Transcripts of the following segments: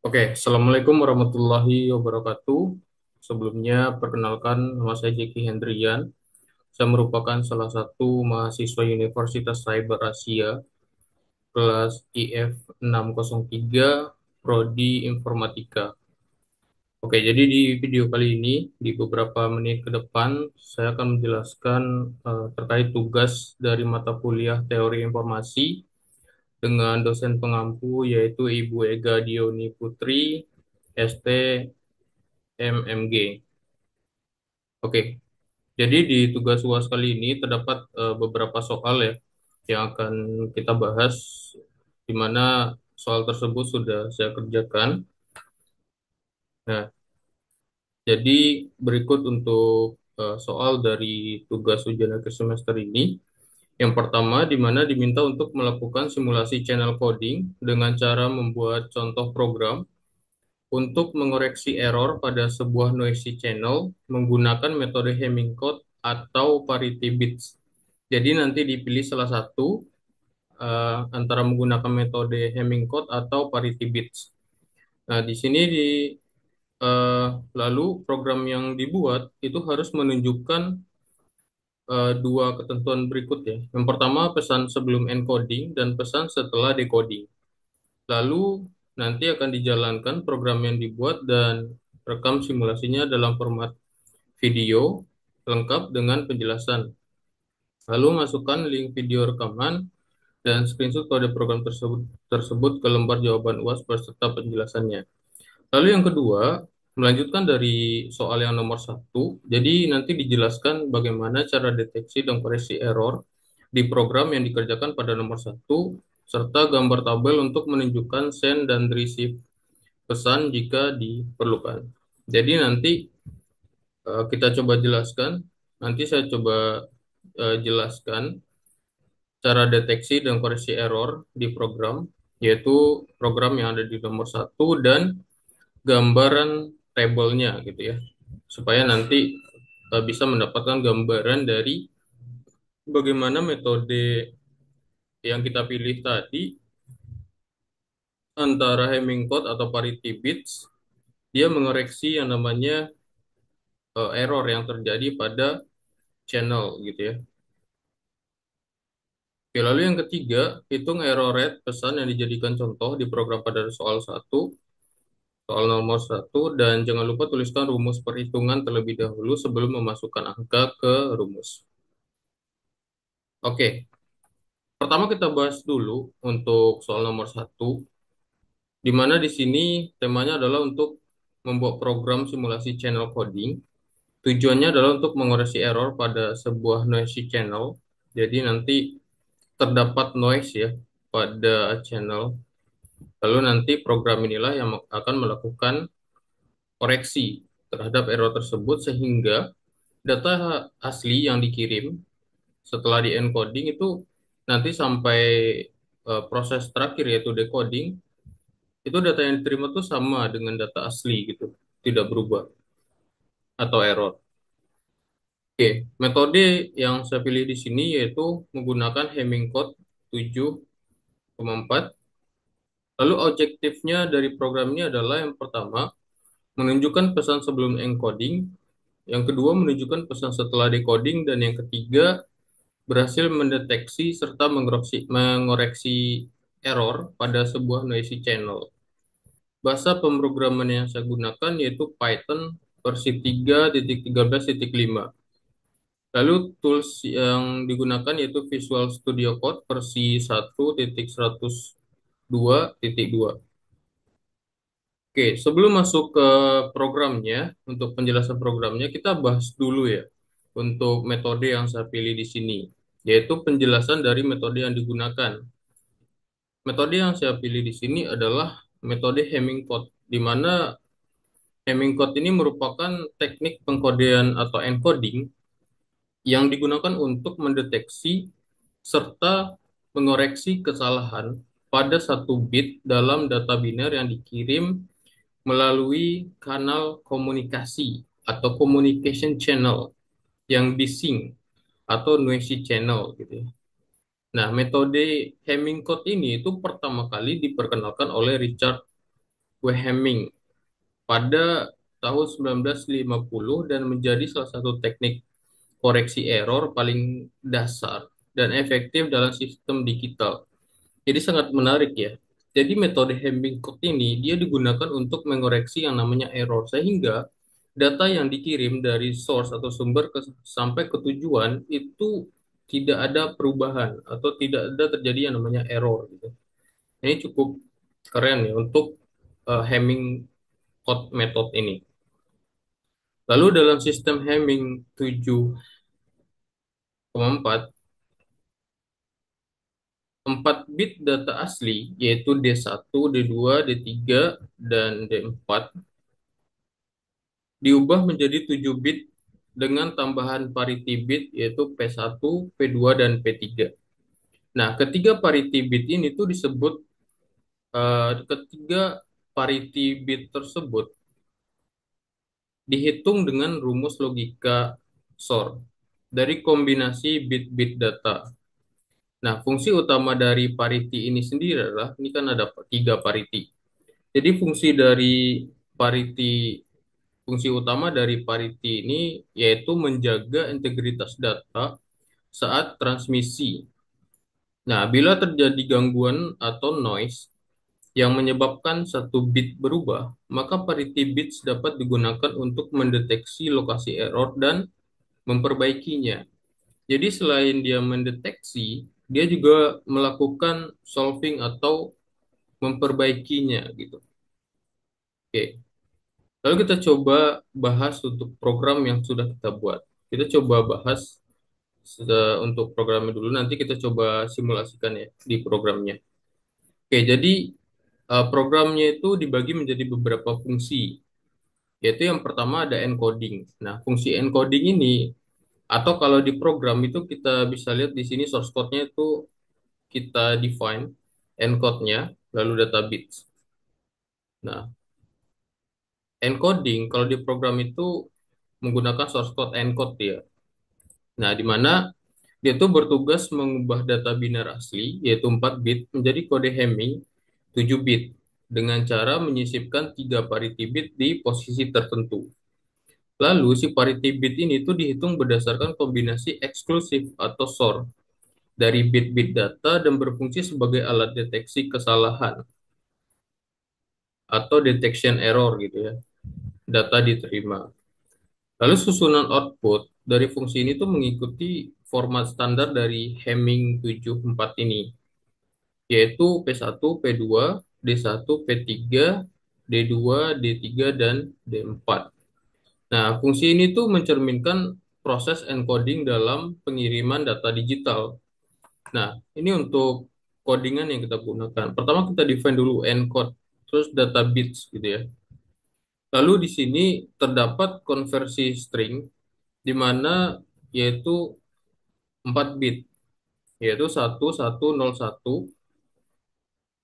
Oke, Assalamualaikum warahmatullahi wabarakatuh. Sebelumnya, perkenalkan nama saya Jeki Hendrian. Saya merupakan salah satu mahasiswa Universitas Cyber Asia, kelas IF 603, Prodi Informatika. Oke, jadi di video kali ini, di beberapa menit ke depan, saya akan menjelaskan terkait tugas dari mata kuliah Teori Informasi dengan dosen pengampu yaitu Ibu Ega Dioni Putri, ST MMG. Oke, jadi di tugas UAS kali ini terdapat beberapa soal ya yang akan kita bahas, di mana soal tersebut sudah saya kerjakan. Nah, jadi berikut untuk soal dari tugas ujian akhir semester ini. Yang pertama, di mana diminta untuk melakukan simulasi channel coding dengan cara membuat contoh program untuk mengoreksi error pada sebuah noisy channel menggunakan metode Hamming code atau parity bits. Jadi nanti dipilih salah satu antara menggunakan metode Hamming code atau parity bits. Nah, di sini eh, lalu program yang dibuat itu harus menunjukkan dua ketentuan berikut ya. Yang pertama pesan sebelum encoding dan pesan setelah decoding. Lalu nanti akan dijalankan program yang dibuat dan rekam simulasinya dalam format video lengkap dengan penjelasan. Lalu masukkan link video rekaman dan screenshot kode program tersebut ke lembar jawaban UAS beserta penjelasannya. Lalu yang kedua, melanjutkan dari soal yang nomor satu, jadi nanti dijelaskan bagaimana cara deteksi dan koreksi error di program yang dikerjakan pada nomor satu, serta gambar tabel untuk menunjukkan send dan receive pesan jika diperlukan. Jadi nanti kita coba jelaskan, nanti saya coba jelaskan cara deteksi dan koreksi error di program, yaitu program yang ada di nomor satu dan gambaran tabelnya gitu ya, supaya nanti bisa mendapatkan gambaran dari bagaimana metode yang kita pilih tadi antara Hamming code atau parity bits, dia mengoreksi yang namanya error yang terjadi pada channel gitu ya. Oke, lalu yang ketiga, hitung error rate pesan yang dijadikan contoh di program pada soal satu, soal nomor satu, dan jangan lupa tuliskan rumus perhitungan terlebih dahulu sebelum memasukkan angka ke rumus. Oke, pertama kita bahas dulu untuk soal nomor satu, di mana di sini temanya adalah untuk membuat program simulasi channel coding. Tujuannya adalah untuk mengoreksi error pada sebuah noisy channel. Jadi nanti terdapat noise ya pada channel. Lalu nanti program inilah yang akan melakukan koreksi terhadap error tersebut sehingga data asli yang dikirim setelah di encoding itu nanti sampai proses terakhir yaitu decoding, itu data yang diterima tuh sama dengan data asli gitu, tidak berubah atau error. Oke, metode yang saya pilih di sini yaitu menggunakan Hamming code 7,4. Lalu objektifnya dari program ini adalah yang pertama, menunjukkan pesan sebelum encoding, yang kedua menunjukkan pesan setelah decoding, dan yang ketiga berhasil mendeteksi serta mengoreksi error pada sebuah noisy channel. Bahasa pemrograman yang saya gunakan yaitu Python versi 3.13.5. Lalu tools yang digunakan yaitu Visual Studio Code versi 1.102.2. Oke, sebelum masuk ke programnya, untuk penjelasan programnya, kita bahas dulu ya untuk metode yang saya pilih di sini, yaitu penjelasan dari metode yang digunakan. Metode yang saya pilih di sini adalah metode Hamming code, di mana Hamming code ini merupakan teknik pengkodean atau encoding yang digunakan untuk mendeteksi serta mengoreksi kesalahan pada satu bit dalam data biner yang dikirim melalui kanal komunikasi atau communication channel yang disync atau noisy channel gitu ya. Nah, metode Hamming code ini itu pertama kali diperkenalkan oleh Richard Hamming pada tahun 1950 dan menjadi salah satu teknik koreksi error paling dasar dan efektif dalam sistem digital. Jadi sangat menarik ya. Jadi metode Hamming code ini dia digunakan untuk mengoreksi yang namanya error sehingga data yang dikirim dari source atau sumber sampai ke tujuan itu tidak ada perubahan atau tidak ada terjadi yang namanya error gitu. Ini cukup keren ya untuk Hamming code method ini. Lalu dalam sistem Hamming 7,4, 4 bit data asli yaitu D1, D2, D3, dan D4 diubah menjadi 7 bit dengan tambahan parity bit yaitu P1, P2, dan P3. Nah, ketiga parity bit ini tuh disebut ketiga parity bit tersebut dihitung dengan rumus logika SOR dari kombinasi bit-bit data. Nah, fungsi utama dari parity ini sendiri adalah ini kan ada tiga parity. Jadi parity fungsi utama dari parity ini yaitu menjaga integritas data saat transmisi. Nah, bila terjadi gangguan atau noise yang menyebabkan satu bit berubah, maka parity bits dapat digunakan untuk mendeteksi lokasi error dan memperbaikinya. Jadi selain dia mendeteksi, dia juga melakukan solving atau memperbaikinya gitu. Oke. Lalu kita coba bahas untuk program yang sudah kita buat. Kita coba bahas untuk programnya dulu, nanti kita coba simulasikan ya di programnya. Oke, jadi programnya itu dibagi menjadi beberapa fungsi, yaitu yang pertama ada encoding. Nah, fungsi encoding ini, atau kalau di program itu kita bisa lihat di sini source code-nya itu kita define encode-nya, lalu data bits. Nah, encoding kalau di program itu menggunakan source code encode ya. Nah, di mana dia tuh bertugas mengubah data biner asli, yaitu 4 bit, menjadi kode Hamming 7 bit, dengan cara menyisipkan 3 parity bit di posisi tertentu. Lalu, si parity bit ini tuh dihitung berdasarkan kombinasi eksklusif atau SOR dari bit-bit data dan berfungsi sebagai alat deteksi kesalahan atau detection error gitu ya. Data diterima. Lalu susunan output dari fungsi ini tuh mengikuti format standar dari Hamming 74 ini, yaitu P1, P2, D1, P3, D2, D3, dan D4. Nah, fungsi ini tuh mencerminkan proses encoding dalam pengiriman data digital. Nah, ini untuk codingan yang kita gunakan. Pertama kita define dulu encode, terus data bits gitu ya. Lalu di sini terdapat konversi string di mana yaitu 4 bit, yaitu 1101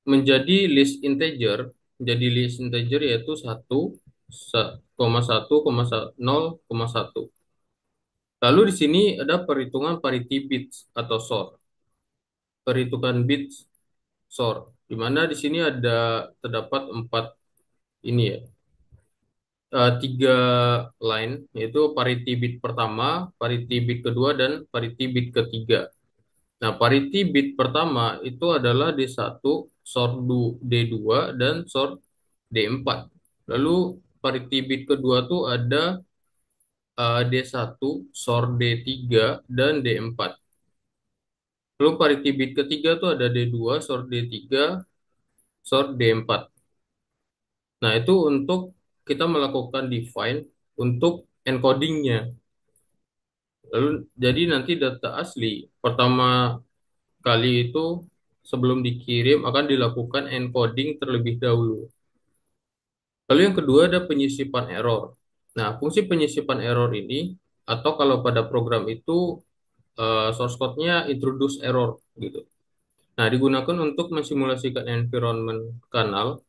menjadi list integer, yaitu 1,1,1,0,1. Lalu di sini ada perhitungan parity bits atau SOR, perhitungan bits SOR, di mana di sini ada terdapat empat ini ya, tiga line, yaitu parity bit pertama, parity bit kedua, dan parity bit ketiga. Nah, parity bit pertama itu adalah D1, sort D2, dan sort D4. Lalu parity bit kedua tuh ada D1, sort D3, dan D4. Lalu parity bit ketiga tuh ada D2, sort D3, sort D4. Nah, itu untuk kita melakukan define untuk encodingnya. Lalu jadi nanti data asli pertama kali itu sebelum dikirim akan dilakukan encoding terlebih dahulu. Lalu yang kedua ada penyisipan error. Nah, fungsi penyisipan error ini atau kalau pada program itu source code-nya introduce error gitu. Nah, digunakan untuk mensimulasikan environment kanal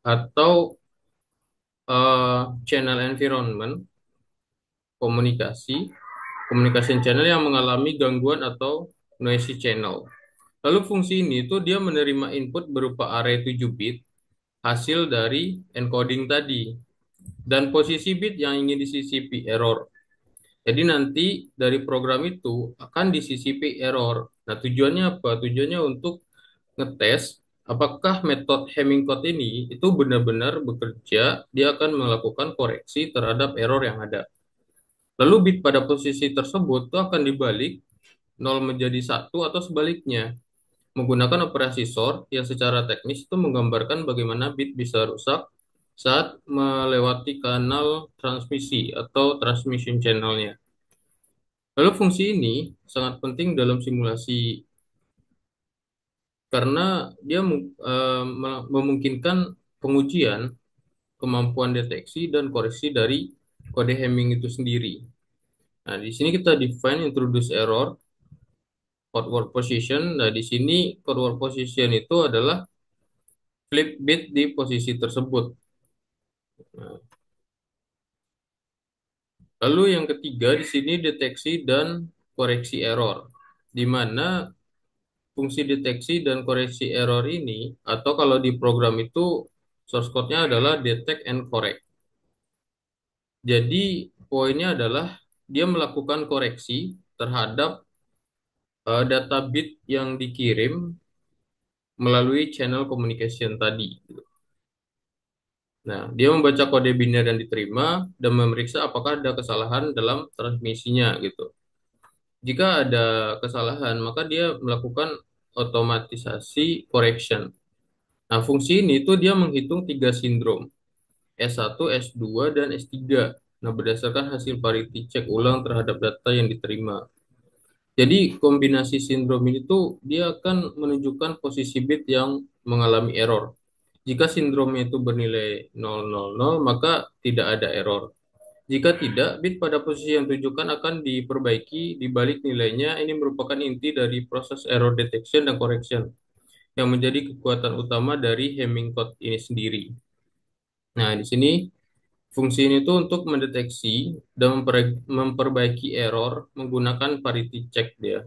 atau channel environment komunikasi, communication channel yang mengalami gangguan atau noisy channel. Lalu fungsi ini tuh dia menerima input berupa array 7 bit hasil dari encoding tadi dan posisi bit yang ingin disisipi error. Jadi nanti dari program itu akan disisipi error. Nah, tujuannya apa? Tujuannya untuk ngetes apakah metode Hamming code ini itu benar-benar bekerja, dia akan melakukan koreksi terhadap error yang ada. Lalu bit pada posisi tersebut itu akan dibalik nol menjadi satu atau sebaliknya menggunakan operasi sort yang secara teknis itu menggambarkan bagaimana bit bisa rusak saat melewati kanal transmisi atau transmission channelnya. Lalu fungsi ini sangat penting dalam simulasi karena dia memungkinkan pengujian kemampuan deteksi dan koreksi dari kode Hamming itu sendiri. Nah, di sini kita define introduce error code word position. Nah, di sini code word position itu adalah flip bit di posisi tersebut. Nah, lalu yang ketiga di sini deteksi dan koreksi error, di mana fungsi deteksi dan koreksi error ini, atau kalau di program itu source code-nya adalah detect and correct. Jadi poinnya adalah dia melakukan koreksi terhadap data bit yang dikirim melalui channel communication tadi. Nah, dia membaca kode biner yang diterima dan memeriksa apakah ada kesalahan dalam transmisinya gitu. Jika ada kesalahan, maka dia melakukan otomatisasi correction. Nah, fungsi ini tuh dia menghitung tiga sindrom, S1, S2, dan S3. Nah, berdasarkan hasil parity check ulang terhadap data yang diterima. Jadi, kombinasi sindrom ini tuh dia akan menunjukkan posisi bit yang mengalami error. Jika sindromnya itu bernilai 000, maka tidak ada error. Jika tidak, bit pada posisi yang ditujukan akan diperbaiki di balik nilainya. Ini merupakan inti dari proses error detection dan correction yang menjadi kekuatan utama dari Hamming code ini sendiri. Nah, di sini fungsi ini tuh untuk mendeteksi dan memperbaiki error menggunakan parity check dia.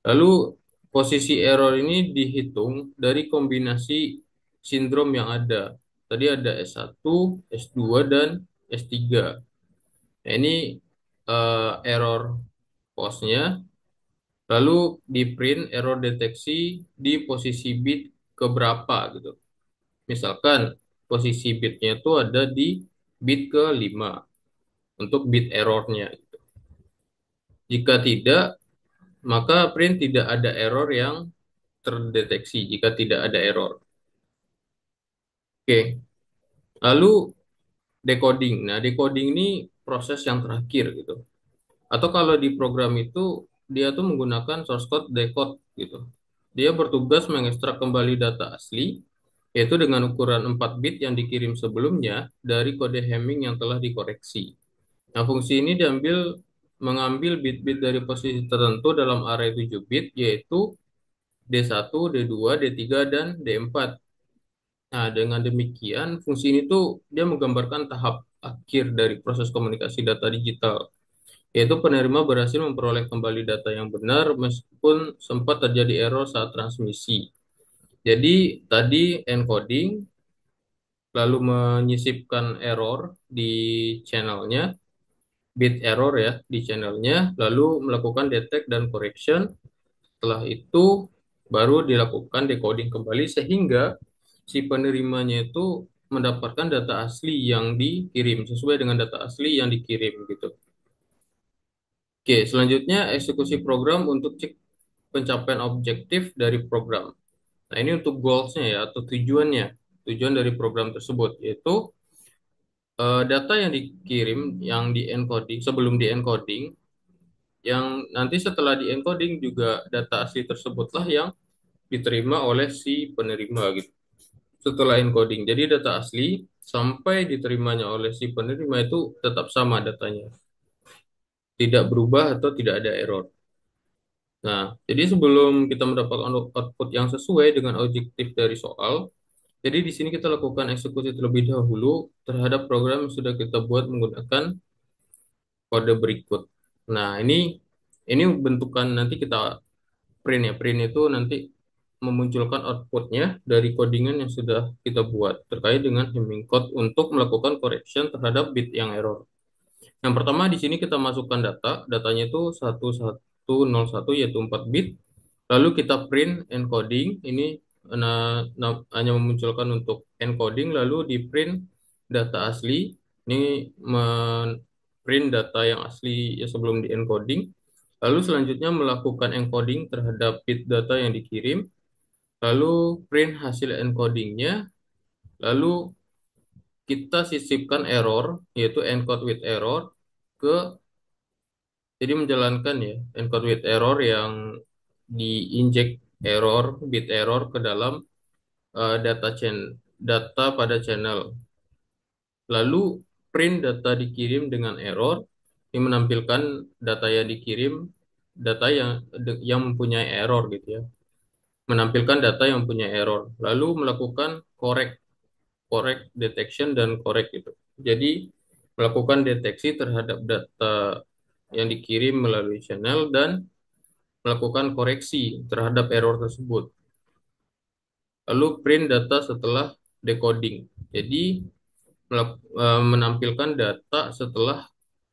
Lalu posisi error ini dihitung dari kombinasi sindrom yang ada. Tadi ada S1, S2, dan S3. Nah, ini error postnya. Lalu di print error deteksi di posisi bit keberapa gitu. Misalkan posisi bitnya itu ada di bit ke-5 untuk bit errornya. Jika tidak, maka print tidak ada error yang terdeteksi jika tidak ada error. Oke, lalu decoding. Nah, decoding ini proses yang terakhir gitu. Atau kalau di program itu dia tuh menggunakan source code decode gitu. Dia bertugas mengekstrak kembali data asli yaitu dengan ukuran 4 bit yang dikirim sebelumnya dari kode Hamming yang telah dikoreksi. Nah, fungsi ini mengambil bit-bit dari posisi tertentu dalam array 7 bit yaitu D1, D2, D3, dan D4. Nah, dengan demikian fungsi ini tuh dia menggambarkan tahap akhir dari proses komunikasi data digital, yaitu penerima berhasil memperoleh kembali data yang benar meskipun sempat terjadi error saat transmisi. Jadi tadi encoding, lalu menyisipkan error di channelnya, bit error ya di channelnya, lalu melakukan detect dan correction. Setelah itu baru dilakukan decoding kembali sehingga si penerimanya itu mendapatkan data asli yang dikirim sesuai dengan data asli yang dikirim gitu. Oke, selanjutnya eksekusi program untuk cek pencapaian objektif dari program. Nah, ini untuk goals-nya ya atau tujuannya. Tujuan dari program tersebut yaitu data yang dikirim yang di encoding sebelum di encoding yang nanti setelah di encoding juga data asli tersebutlah yang diterima oleh si penerima gitu. Setelah encoding. Jadi data asli sampai diterimanya oleh si penerima itu tetap sama datanya. Tidak berubah atau tidak ada error. Nah, jadi sebelum kita mendapatkan output yang sesuai dengan objektif dari soal, jadi di sini kita lakukan eksekusi terlebih dahulu terhadap program yang sudah kita buat menggunakan kode berikut. Nah, ini bentukan nanti kita print ya. Print itu nanti memunculkan outputnya dari codingan yang sudah kita buat terkait dengan Hamming code untuk melakukan correction terhadap bit yang error. Yang pertama di sini kita masukkan datanya itu 1101 yaitu 4 bit. Lalu kita print encoding, ini hanya memunculkan untuk encoding, lalu di print data asli, ini print data yang asli ya sebelum di encoding. Lalu selanjutnya melakukan encoding terhadap bit data yang dikirim, lalu print hasil encodingnya, lalu kita sisipkan error, yaitu encode with error, ke jadi menjalankan ya encode with error yang diinjek error, bit error ke dalam data pada channel. Lalu print data dikirim dengan error, ini menampilkan data yang dikirim, data yang mempunyai error gitu ya. Menampilkan data yang punya error. Lalu melakukan correct detection dan correct itu. Jadi melakukan deteksi terhadap data yang dikirim melalui channel dan melakukan koreksi terhadap error tersebut. Lalu print data setelah decoding. Jadi menampilkan data setelah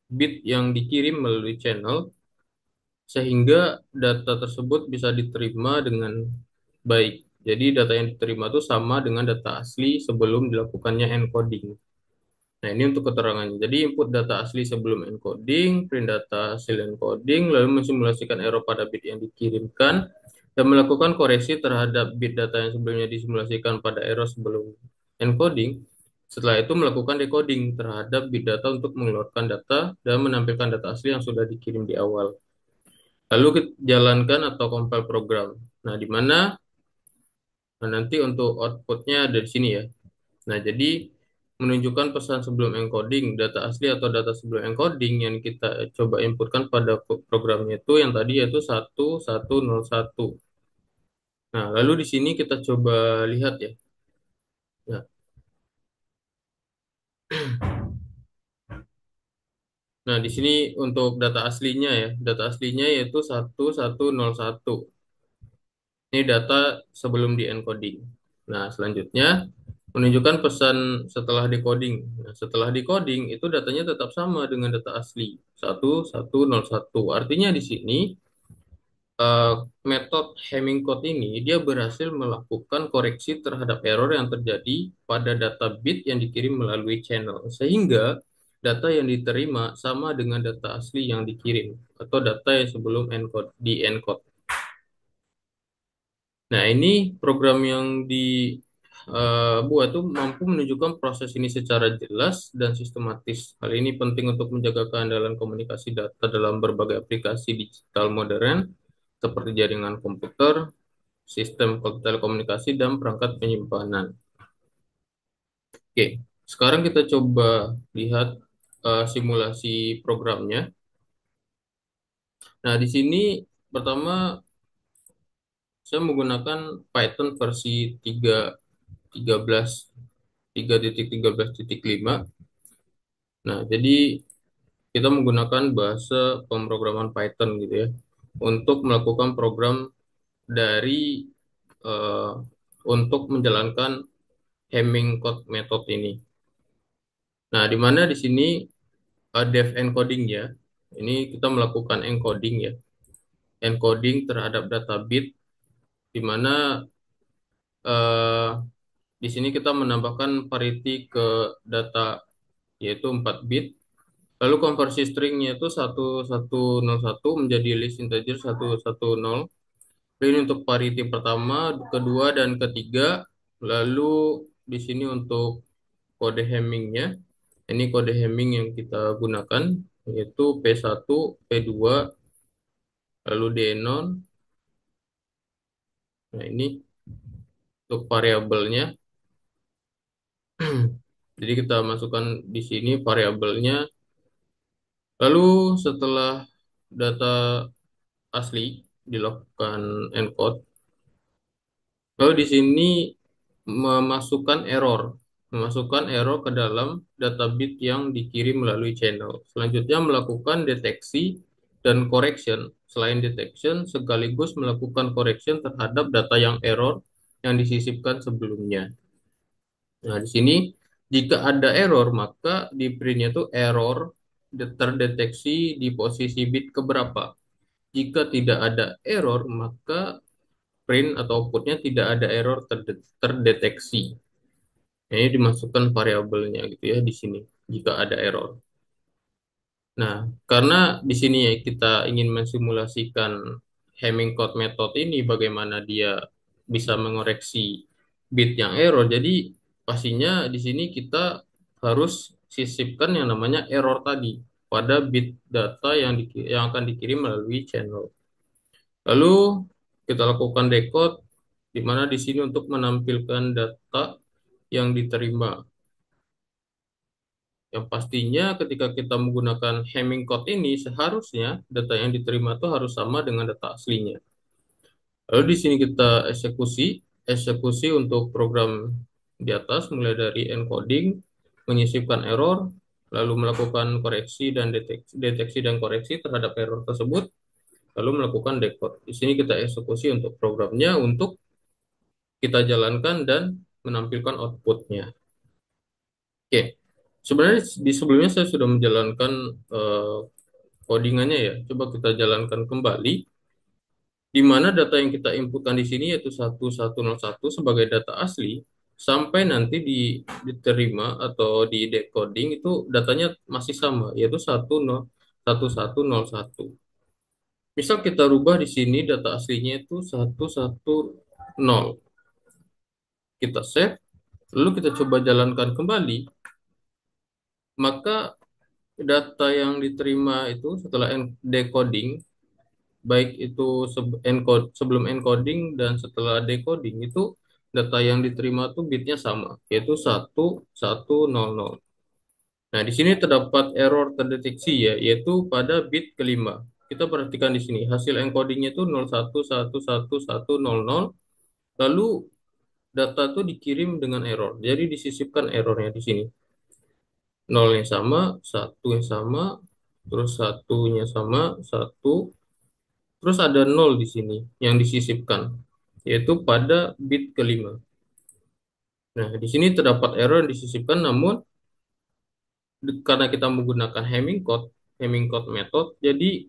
bit yang dikirim melalui channel sehingga data tersebut bisa diterima dengan baik. Jadi data yang diterima itu sama dengan data asli sebelum dilakukannya encoding. Nah, ini untuk keterangannya. Jadi input data asli sebelum encoding, print data hasil encoding, lalu mensimulasikan error pada bit yang dikirimkan, dan melakukan koreksi terhadap bit data yang sebelumnya disimulasikan pada error sebelum encoding. Setelah itu melakukan decoding terhadap bit data untuk mengeluarkan data dan menampilkan data asli yang sudah dikirim di awal. Lalu kita jalankan atau compile program. Nah, di mana nanti untuk outputnya ada di sini ya. Nah, jadi menunjukkan pesan sebelum encoding, data asli atau data sebelum encoding yang kita coba inputkan pada programnya itu yang tadi yaitu 1101. Nah, lalu di sini kita coba lihat ya. Ya. Nah, di sini untuk data aslinya ya, data aslinya yaitu 1101. Ini data sebelum di encoding. Nah, selanjutnya menunjukkan pesan setelah decoding. Nah, setelah decoding itu datanya tetap sama dengan data asli 1101. Artinya di sini eh, metode Hamming code ini dia berhasil melakukan koreksi terhadap error yang terjadi pada data bit yang dikirim melalui channel sehingga data yang diterima sama dengan data asli yang dikirim atau data yang sebelum di encode. Nah, ini program yang dibuat tuh mampu menunjukkan proses ini secara jelas dan sistematis. Hal ini penting untuk menjaga keandalan komunikasi data dalam berbagai aplikasi digital modern seperti jaringan komputer, sistem telekomunikasi, dan perangkat penyimpanan. Oke, sekarang kita coba lihat simulasi programnya. Nah, di sini pertama saya menggunakan Python versi 3.13.5. Nah, jadi kita menggunakan bahasa pemrograman Python gitu ya untuk melakukan program dari eh, untuk menjalankan Hamming code method ini. Nah, di mana di sini def encoding ya. Ini kita melakukan encoding ya. Encoding terhadap data bit di mana eh, di sini kita menambahkan parity ke data yaitu 4 bit. Lalu konversi stringnya itu 1101 menjadi list integer 110. Ini untuk parity pertama, kedua, dan ketiga. Lalu di sini untuk kode Hammingnya. Ini kode Hamming yang kita gunakan yaitu P1, P2, lalu D0. Nah, ini untuk variabelnya. Jadi kita masukkan di sini variabelnya. Lalu setelah data asli dilakukan encode, lalu di sini memasukkan error, memasukkan error ke dalam data bit yang dikirim melalui channel. Selanjutnya melakukan deteksi dan correction selain detection sekaligus melakukan correction terhadap data yang error yang disisipkan sebelumnya. Nah, di sini jika ada error, maka di printnya itu error terdeteksi di posisi bit keberapa. Jika tidak ada error, maka print atau outputnya tidak ada error terdeteksi. Nah, ini dimasukkan variabelnya gitu ya di sini jika ada error. Nah, karena di sini ya kita ingin mensimulasikan Hamming code method ini bagaimana dia bisa mengoreksi bit yang error. Jadi pastinya di sini kita harus sisipkan yang namanya error tadi pada bit data yang akan dikirim melalui channel. Lalu kita lakukan decode di mana di sini untuk menampilkan data yang diterima. Yang pastinya ketika kita menggunakan Hamming code ini seharusnya data yang diterima itu harus sama dengan data aslinya. Lalu di sini kita eksekusi untuk program di atas mulai dari encoding, menyisipkan error, lalu melakukan koreksi dan deteksi dan koreksi terhadap error tersebut, lalu melakukan decode. Di sini kita eksekusi untuk programnya untuk kita jalankan dan menampilkan outputnya. Oke, sebenarnya di sebelumnya saya sudah menjalankan eh, codingannya ya. Coba kita jalankan kembali, di mana data yang kita inputkan di sini yaitu 1101 sebagai data asli, sampai nanti diterima atau di decoding itu datanya masih sama, yaitu 1101. Misal kita rubah di sini data aslinya itu 110. Kita save, lalu kita coba jalankan kembali, maka data yang diterima itu setelah decoding, baik itu sebelum encoding dan setelah decoding itu data yang diterima tuh bitnya sama, yaitu 1100. Nah, di sini terdapat error terdeteksi ya, yaitu pada bit kelima. Kita perhatikan di sini, hasil encodingnya itu 01111100, lalu data itu dikirim dengan error. Jadi disisipkan errornya di sini. Nolnya sama, satunya sama, terus satunya sama, satu, terus ada nol di sini yang disisipkan, yaitu pada bit kelima. Nah, di sini terdapat error yang disisipkan, namun karena kita menggunakan Hamming code method, jadi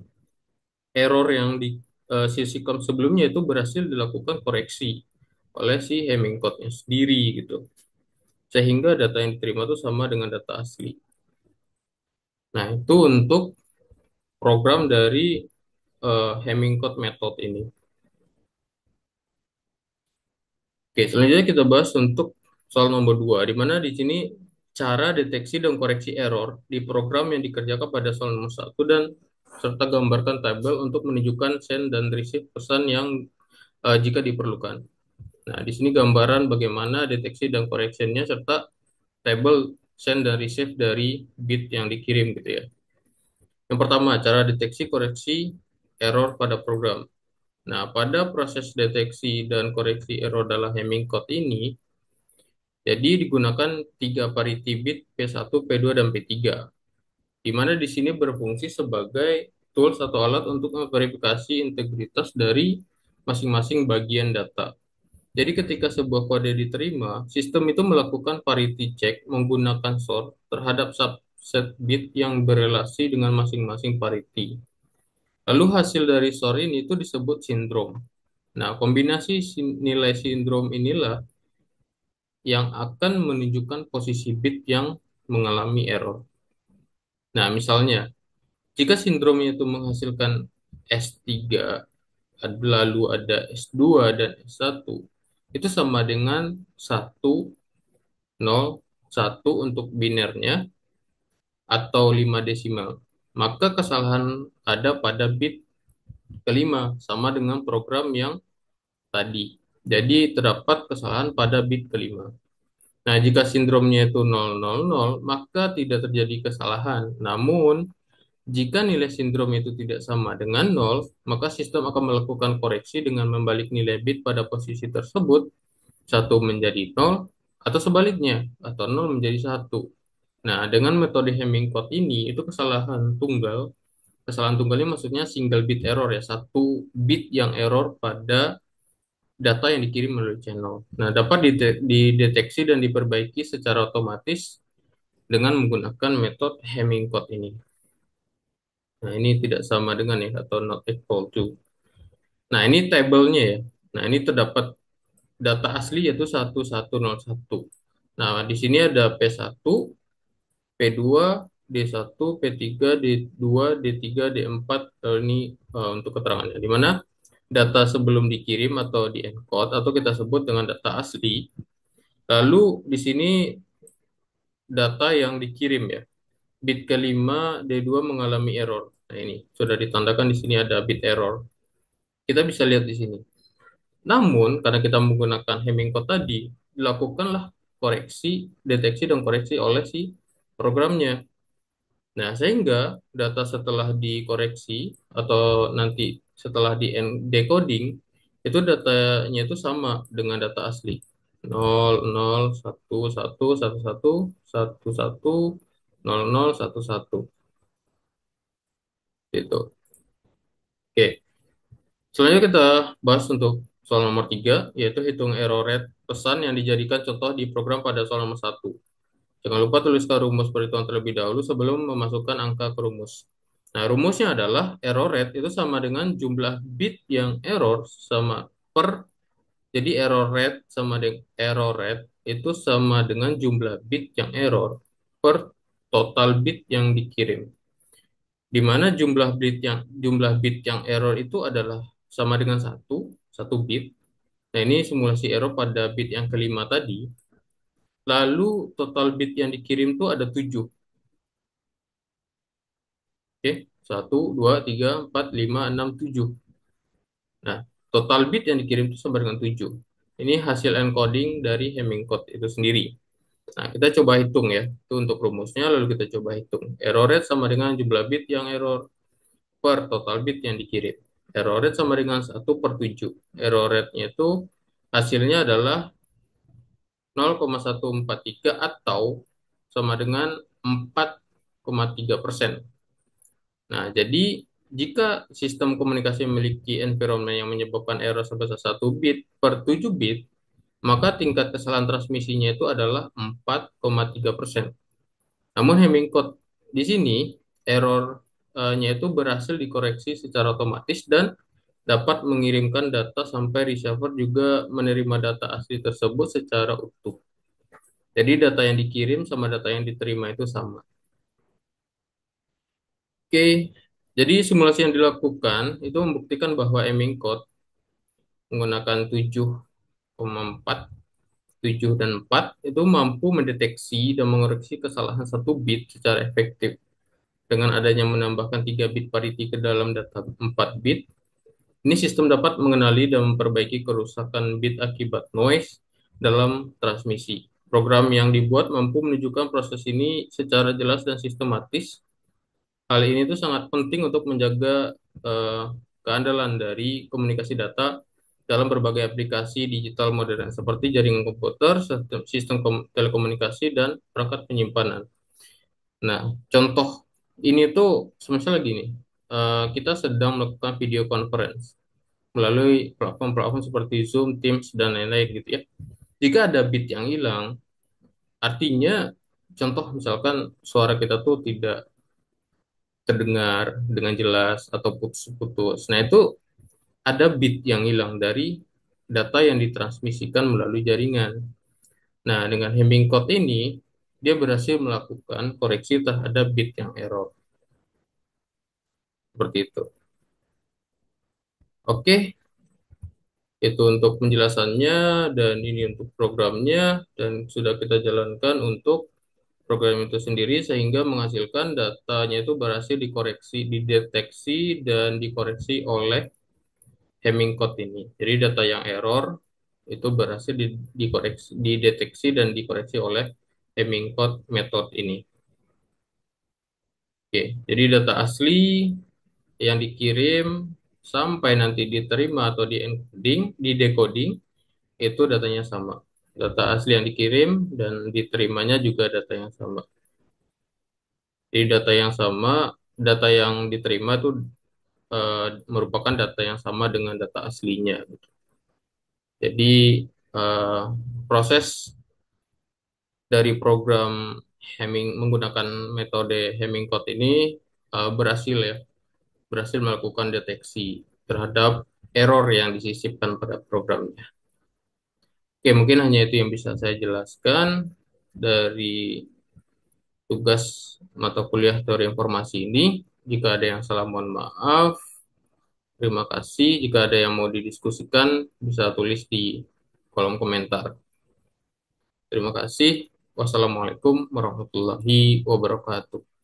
error yang disisipkan sebelumnya itu berhasil dilakukan koreksi oleh si Hamming code-nya sendiri gitu. Sehingga data yang diterima itu sama dengan data asli. Nah, itu untuk program dari Hamming code method ini. Oke, selanjutnya kita bahas untuk soal nomor 2, di mana di sini cara deteksi dan koreksi error di program yang dikerjakan pada soal nomor 1 dan serta gambarkan tabel untuk menunjukkan send dan receive pesan yang jika diperlukan. Nah, di sini gambaran bagaimana deteksi dan correction-nya serta tabel send dan receive dari bit yang dikirim gitu ya. Yang pertama, cara deteksi koreksi error pada program. Nah, pada proses deteksi dan koreksi error dalam Hamming code ini, jadi digunakan tiga parity bit P1, P2, dan P3, di mana di sini berfungsi sebagai tools atau alat untuk memverifikasi integritas dari masing-masing bagian data. Jadi ketika sebuah kode diterima, sistem itu melakukan parity check menggunakan sort terhadap subset bit yang berelasi dengan masing-masing parity. Lalu hasil dari sort ini itu disebut sindrom. Nah, kombinasi nilai sindrom inilah yang akan menunjukkan posisi bit yang mengalami error. Nah, misalnya, jika sindromnya itu menghasilkan S3, lalu ada S2 dan S1, itu sama dengan 1, 0, 1 untuk binernya atau 5 desimal. Maka kesalahan ada pada bit kelima, sama dengan program yang tadi. Jadi terdapat kesalahan pada bit kelima. Nah, jika sindromnya itu 000, maka tidak terjadi kesalahan. Namun, jika nilai sindrom itu tidak sama dengan 0, maka sistem akan melakukan koreksi dengan membalik nilai bit pada posisi tersebut, 1 menjadi 0, atau sebaliknya, atau 0 menjadi 1. Nah, dengan metode Hamming code ini, itu kesalahan tunggal Kesalahan tunggal ini maksudnya single bit error ya, satu bit yang error pada data yang dikirim melalui channel. Nah, dapat dideteksi dan diperbaiki secara otomatis dengan menggunakan metode Hamming code ini. Nah, ini tidak sama dengan ya, atau not equal to. Nah, ini tabelnya ya. Nah, ini terdapat data asli yaitu 1101. Nah, di sini ada P1, P2, D1, P3, D2, D3, D4. Ini untuk keterangannya. Di mana data sebelum dikirim atau di encode atau kita sebut dengan data asli. Lalu di sini data yang dikirim ya. Bit kelima D2 mengalami error. Nah, ini sudah ditandakan di sini ada bit error. Kita bisa lihat di sini. Namun, karena kita menggunakan Hamming code tadi, dilakukanlah koreksi, deteksi dan koreksi oleh si programnya. Nah, sehingga data setelah dikoreksi atau nanti setelah di decoding, itu datanya itu sama dengan data asli. 0011111111 gitu. Oke, selanjutnya kita bahas untuk soal nomor 3, yaitu hitung error rate pesan yang dijadikan contoh di program pada soal nomor 1. Jangan lupa tuliskan rumus perhitungan terlebih dahulu sebelum memasukkan angka ke rumus. Nah, rumusnya adalah error rate itu sama dengan jumlah bit yang error sama per, jadi error rate itu sama dengan jumlah bit yang error per total bit yang dikirim. Di mana jumlah bit yang error itu adalah sama dengan satu bit. Nah, ini simulasi error pada bit yang kelima tadi. Lalu total bit yang dikirim itu ada 7. Oke, 1, 2, 3, 4, 5, 6, 7. Nah, total bit yang dikirim itu sama dengan 7. Ini hasil encoding dari Hamming code itu sendiri. Nah, kita coba hitung ya. Itu untuk rumusnya, lalu kita coba hitung. Error rate sama dengan jumlah bit yang error per total bit yang dikirim. Error rate sama dengan 1/7. Error rate-nya itu hasilnya adalah 0,143 atau sama dengan 4,3%. Nah, jadi jika sistem komunikasi memiliki environment yang menyebabkan error sebesar 1 bit per 7 bit, maka tingkat kesalahan transmisinya itu adalah 4,3%. Namun Hamming code di sini error-nya itu berhasil dikoreksi secara otomatis dan dapat mengirimkan data sampai receiver juga menerima data asli tersebut secara utuh. Jadi data yang dikirim sama data yang diterima itu sama. Oke, jadi simulasi yang dilakukan itu membuktikan bahwa Hamming code menggunakan 7,4, 7 dan 4 itu mampu mendeteksi dan mengoreksi kesalahan 1 bit secara efektif. Dengan adanya menambahkan 3 bit parity ke dalam data 4 bit, ini sistem dapat mengenali dan memperbaiki kerusakan bit akibat noise dalam transmisi. Program yang dibuat mampu menunjukkan proses ini secara jelas dan sistematis. Hal ini tuh sangat penting untuk menjaga eh, keandalan dari komunikasi data dalam berbagai aplikasi digital modern seperti jaringan komputer, sistem telekomunikasi, dan perangkat penyimpanan. Nah, contoh ini tuh semacam gini. Kita sedang melakukan video conference melalui platform-platform seperti Zoom, Teams, dan lain-lain gitu ya. Jika ada bit yang hilang, artinya contoh misalkan suara kita tuh tidak terdengar dengan jelas atau putus-putus. Nah, itu ada bit yang hilang dari data yang ditransmisikan melalui jaringan. Nah, dengan Hamming code ini, dia berhasil melakukan koreksi terhadap bit yang error. Seperti itu. Oke, itu untuk penjelasannya dan ini untuk programnya dan sudah kita jalankan untuk program itu sendiri sehingga menghasilkan datanya itu berhasil dikoreksi, dideteksi dan dikoreksi oleh Hamming code ini. Jadi data yang error itu berhasil dikoreksi, dideteksi dan dikoreksi oleh Hamming code method ini. Oke, jadi data asli yang dikirim sampai nanti diterima atau di encoding, di decoding itu datanya sama. Data asli yang dikirim dan diterimanya juga data yang sama. Jadi data yang sama data yang diterima itu merupakan data yang sama dengan data aslinya, gitu. Jadi eh, proses dari program Hamming menggunakan metode Hamming code ini berhasil ya, berhasil melakukan deteksi terhadap error yang disisipkan pada programnya. Oke, mungkin hanya itu yang bisa saya jelaskan dari tugas mata kuliah teori informasi ini. Jika ada yang salah, mohon maaf. Terima kasih. Jika ada yang mau didiskusikan, bisa tulis di kolom komentar. Terima kasih. Wassalamualaikum warahmatullahi wabarakatuh.